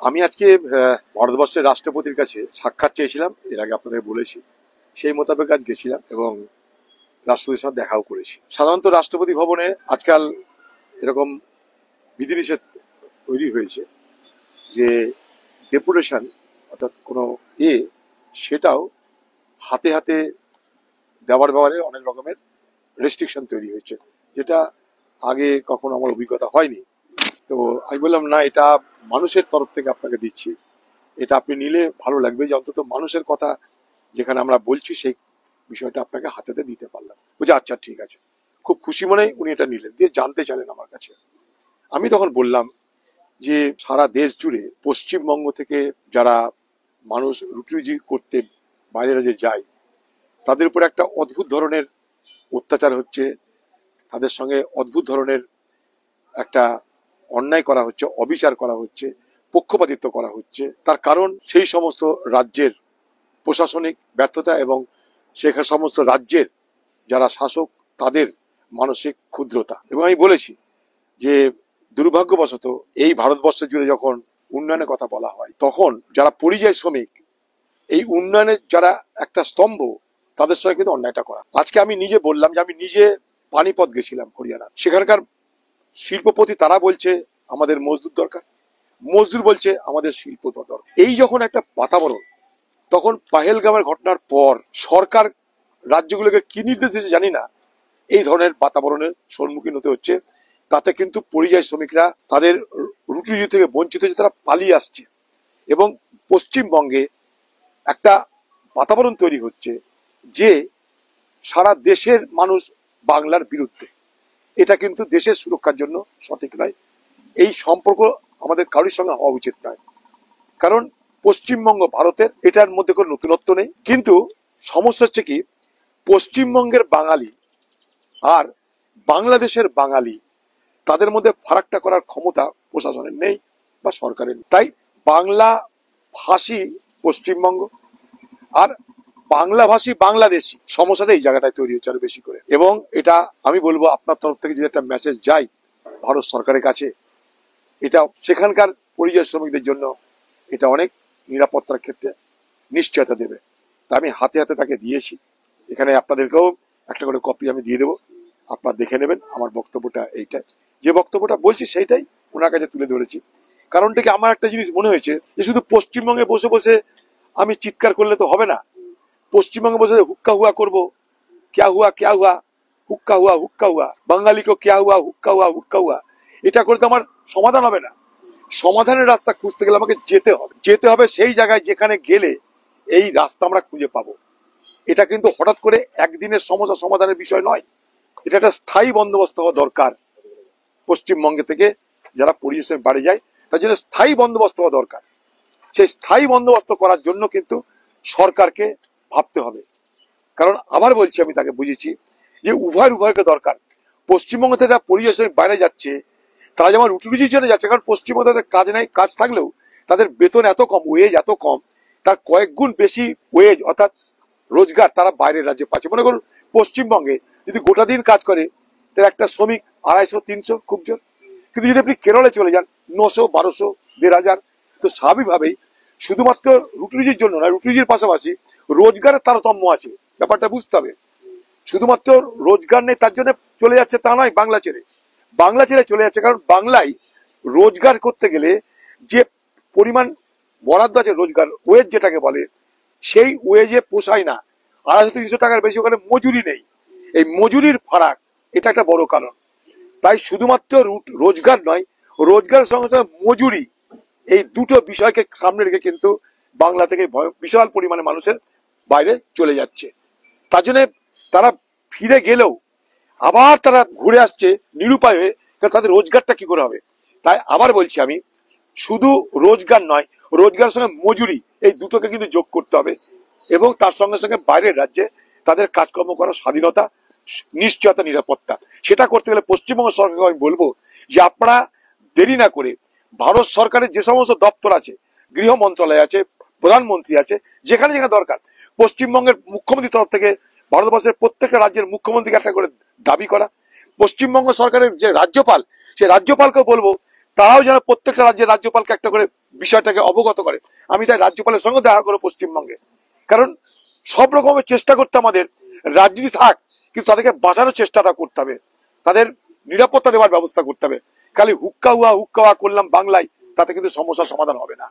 আমি আজকে ভারতবর্ষের রাষ্ট্রপতির কাছে সাক্ষাৎ চেয়েছিলাম, এর আগে আপনাদের বলেছি। সেই মোতাবেক আজ গেছিলাম এবং রাষ্ট্রপতির সাথে দেখাও করেছি। সাধারণত রাষ্ট্রপতি ভবনে আজকাল এরকম বিধিনিষেধ তৈরি হয়েছে যে ডেপুটেশন অর্থাৎ কোনো সেটাও হাতে হাতে দেওয়ার ব্যাপারে অনেক রকমের রেস্ট্রিকশন তৈরি হয়েছে, যেটা আগে কখনো আমার অভিজ্ঞতা হয়নি। তো আমি বললাম, না, এটা মানুষের তরফ থেকে আপনাকে দিচ্ছি, এটা আপনি নিলে ভালো লাগবে, যে অন্তত মানুষের কথা যেখানে আমরা বলছি সেই বিষয়টা আপনাকে হাতেতে দিতে পারলাম। বুঝে আচ্ছা ঠিক আছে, খুব খুশি মনে উনি এটা নিলেন, দিয়ে জানতে চাইলেন আমার কাছে। আমি তখন বললাম যে সারা দেশ জুড়ে পশ্চিমবঙ্গ থেকে যারা মানুষ রুটি রুজি করতে বাইরে রাজ্যে যায়, তাদের উপর একটা অদ্ভুত ধরনের অত্যাচার হচ্ছে, তাদের সঙ্গে অদ্ভুত ধরনের একটা অন্যায় করা হচ্ছে, অবিচার করা হচ্ছে, পক্ষপাতিত্ব করা হচ্ছে। তার কারণ সেই সমস্ত রাজ্যের প্রশাসনিক ব্যর্থতা এবং সে সমস্ত রাজ্যের যারা শাসক তাদের মানসিক ক্ষুদ্রতা। এবং আমি বলেছি যে দুর্ভাগ্যবশত এই ভারতবর্ষ জুড়ে যখন উন্নয়নের কথা বলা হয়, তখন যারা পরিযায়ী শ্রমিক, এই উন্নয়নের যারা একটা স্তম্ভ, তাদের সঙ্গে কিন্তু অন্যায়টা করা। আজকে আমি নিজে বললাম যে আমি নিজে পানিপথ গেছিলাম হরিয়ানা, সেখানকার শিল্পপতি তারা বলছে আমাদের মজদুর দরকার, মজদুর বলছে আমাদের শিল্প দরকার। এই যখন একটা বাতাবরণ, তখন পাহেলগামের ঘটনার পর সরকার রাজ্যগুলোকে কি নির্দেশ দিয়েছে জানি না, এই ধরনের বাতাবরণের সম্মুখীন হতে হচ্ছে। তাতে কিন্তু পরিযায়ী শ্রমিকরা তাদের রুটি রুজি থেকে বঞ্চিত হচ্ছে, তারা পালিয়ে আসছে। এবং পশ্চিমবঙ্গে একটা বাতাবরণ তৈরি হচ্ছে যে সারা দেশের মানুষ বাংলার বিরুদ্ধে। এটা কিন্তু দেশের সুরক্ষার জন্য সঠিক নয়। এই সম্পর্ক আমাদের কারোর সঙ্গে হওয়া উচিত নয়, কারণ পশ্চিমবঙ্গ ভারতের, এটার মধ্যে কোনো নতুনত্ব নেই। কিন্তু সমস্যা হচ্ছে কি, পশ্চিমবঙ্গের বাঙালি আর বাংলাদেশের বাঙালি, তাদের মধ্যে ফারাকটা করার ক্ষমতা প্রশাসনের নেই বা সরকারের নেই। তাই বাংলা ভাষী পশ্চিমবঙ্গ আর বাংলা ভাষী বাংলাদেশি সমস্যাটা এই জায়গাটায় তৈরি হচ্ছে আরো বেশি করে। এবং এটা আমি বলবো, আপনার তরফ থেকে যদি একটা মেসেজ যায় ভারত সরকারের কাছে, এটা সেখানকার পরিযায়ী শ্রমিকদের জন্য এটা অনেক নিরাপত্তার ক্ষেত্রে নিশ্চয়তা দেবে। তা আমি হাতে হাতে তাকে দিয়েছি। এখানে আপনাদেরকেও একটা করে কপি আমি দিয়ে দেবো, আপনারা দেখে নেবেন। আমার বক্তব্যটা এইটাই, যে বক্তব্যটা বলছি সেইটাই ওনার কাছে তুলে ধরেছি। কারণটা কি, আমার একটা জিনিস মনে হয়েছে যে শুধু পশ্চিমবঙ্গে বসে বসে আমি চিৎকার করলে তো হবে না। পশ্চিমবঙ্গে বসে হুক্কা হুয়া করবো, ক্যা হুয়া, হুক্কা হুয়া, বাঙালিকে ক্যা হুক্কা হুয়া, এটা করে তো আমার সমাধান হবে না। সমাধানের রাস্তা খুঁজতে গেলে আমাকে যেতে হবে সেই জায়গায় যেখানে গেলে এই রাস্তা আমরা খুঁজে পাবো। এটা কিন্তু হঠাৎ করে একদিনের সমস্যা সমাধানের বিষয় নয়, এটা একটা স্থায়ী বন্দোবস্ত হওয়া দরকার। পশ্চিমবঙ্গে থেকে যারা পরিযায়ী বাড়ি যায়, তার জন্য স্থায়ী বন্দোবস্ত হওয়া দরকার। সেই স্থায়ী বন্দোবস্ত করার জন্য কিন্তু সরকারকে ভাবতে হবে। কারণ আবার বলছি, আমি তাকে বুঝেছি যে উভয়কে দরকার। পশ্চিমবঙ্গ থেকে যারা পরিযায়ী বাইরে যাচ্ছে, তারা যেমন রুটি রুজির জন্য যাচ্ছে, কারণ পশ্চিমবঙ্গে তাদের কাজ নাই, কাজ থাকলেও তাদের বেতন এত কম, ওয়েজ এত কম, তার কয়েক গুণ বেশি ওয়েজ অর্থাৎ রোজগার তারা বাইরের রাজ্যে পাচ্ছে। মনে করুন পশ্চিমবঙ্গে যদি গোটা দিন কাজ করে, তার একটা শ্রমিক 250-300 খুব জোর। কিন্তু যদি আপনি কেরলে চলে যান, 900, 1200, 1500। তো স্বাভাবিকভাবেই শুধুমাত্র রুটি রুজির জন্য না, রুটি রুজির পাশাপাশি রোজগারের তারতম্য আছে, ব্যাপারটা বুঝতে হবে। শুধুমাত্র রোজগার নেই তার জন্য চলে যাচ্ছে তা নয়, বাংলা ছেড়ে চলে যাচ্ছে। কারণ বাংলায় রোজগার করতে গেলে যে পরিমাণ বরাদ্দ আছে, রোজগার ওয়েজ যেটাকে বলে, সেই ওয়েজে পোষায় না। 250-300 টাকার বেশি ওখানে মজুরি নেই। এই মজুরির ফারাক, এটা একটা বড় কারণ। তাই শুধুমাত্র রোজগার নয়, রোজগারের সঙ্গে সঙ্গে মজুরি, এই দুটো বিষয়কে সামনে রেখে কিন্তু বাংলা থেকে বিশাল পরিমাণে মানুষের বাইরে চলে যাচ্ছে। তার জন্য তারা ফিরে গেলেও আবার তারা ঘুরে আসছে নিরুপায় হয়ে, কারণ তাদের রোজগারটা কি করে হবে। তাই আবার বলছি, আমি শুধু রোজগার নয়, রোজগারের সঙ্গে মজুরি, এই দুটোকে কিন্তু যোগ করতে হবে। এবং তার সঙ্গে সঙ্গে বাইরের রাজ্যে তাদের কাজকর্ম করার স্বাধীনতা, নিশ্চয়তা, নিরাপত্তা, সেটা করতে গেলে পশ্চিমবঙ্গ সরকারকে আমি বলবো যে আপনারা দেরি না করে ভারত সরকারের যে সমস্ত দপ্তর আছে, গৃহ মন্ত্রণালয় আছে, প্রধানমন্ত্রী আছে, যেখানে যেখানে দরকার, পশ্চিমবঙ্গের মুখ্যমন্ত্রীর তরফ থেকে ভারতবর্ষের প্রত্যেকটা রাজ্যের মুখ্যমন্ত্রীকে একটা করে দাবি করা। পশ্চিমবঙ্গ সরকারের যে রাজ্যপাল, সেই রাজ্যপালকে বলবো তারাও যেন প্রত্যেকটা রাজ্যের রাজ্যপালকে একটা করে বিষয়টাকে অবগত করে। আমি তাই রাজ্যপালের সঙ্গে দেখা করবো পশ্চিমবঙ্গে, কারণ সব রকমের চেষ্টা করতে আমাদের, রাজনীতি থাক কিন্তু তাদেরকে বাঁচানোর চেষ্টাটা করতে হবে, তাদের নিরাপত্তা দেওয়ার ব্যবস্থা করতে হবে। খালি হুক্কা হুয়া করলাম বাংলায়, তাতে কিন্তু সমস্যার সমাধান হবে না।